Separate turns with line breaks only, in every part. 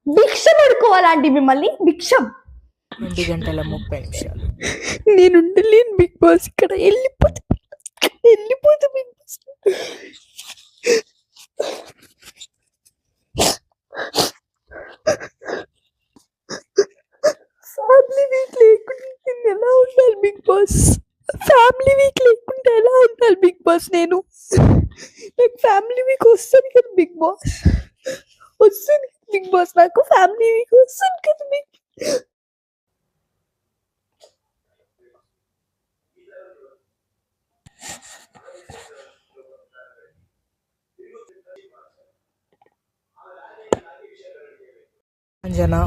భిక్షం అడుకోవాలండి మిమ్మల్ని, భిక్షం.
2 గంటల 30 నిమిషాలు.
నేను ఉండలేను బిగ్ బాస్, ఇక్కడ వెళ్ళిపోతా బిగ్ బాస్. ఫ్యామిలీ వీక్ లేకుండా నేను ఎలా ఉండాలి బిగ్ బాస్? ఫ్యామిలీ వీక్ లేకుండా ఎలా ఉండాలి బిగ్ బాస్? నాకు ఫ్యామిలీ వీక్ వస్తుంది కదా బిగ్ బాస్, వస్తుంది బిగ్ బాస్, నాకు ఫ్యామిలీ వీక్ వస్తుంది కదా బిగ్.
అంజనా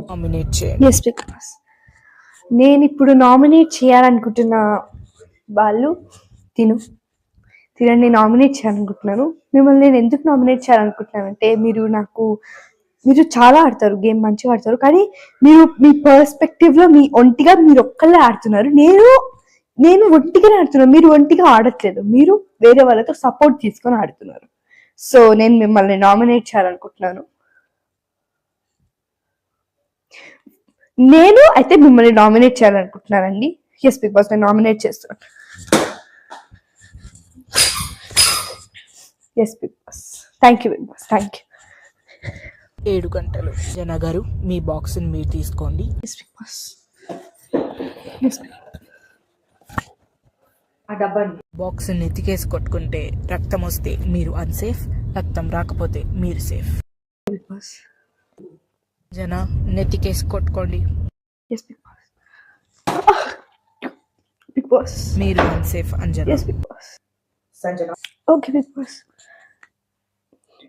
నామినేట్ చేయండి.
Yes big Boss. నేను ఇప్పుడు నామినేట్ చేయాలనుకుంటున్న వాళ్ళు తినండి నామినేట్ చేయాలనుకుంటున్నాను. మిమ్మల్ని నేను ఎందుకు నామినేట్ చేయాలనుకుంటున్నానంటే, మీరు చాలా ఆడతారు, గేమ్ మంచిగా ఆడతారు, కానీ మీరు మీ పర్స్పెక్టివ్లో మీ ఒంటిగా మీరు ఒక్కళ్ళే ఆడుతున్నారు. నేను ఒంటిగానే ఆడుతున్నాను, మీరు ఒంటిగా ఆడట్లేదు, మీరు వేరే వాళ్ళతో సపోర్ట్ తీసుకొని ఆడుతున్నారు. సో నేను మిమ్మల్ని నామినేట్ చేయాలనుకుంటున్నాను. నేను అయితే మిమ్మల్ని నామినేట్ చేయాలనుకుంటున్నానండి. ఎస్ బిగ్ బాస్, నేను నామినేట్ చేస్తున్నాను. Yes big Boss, thank you Big Boss, thank you.
7 గంటలు. జన గారు మీ బాక్స్ని మీరు తీసుకోండి.
Yes big Boss.
బాక్స్ని ఎత్తికేసి కొట్టుకుంటే రక్తం వస్తే మీరు అన్సేఫ్, రక్తం రాకపోతే మీరు సేఫ్.
Big boss.
జన నెత్తికేసి కొట్టుకోండి.
Yes big Boss. Big Boss.
మీరు unsafe. Anjana.
Yes big Boss. Okay Big boss.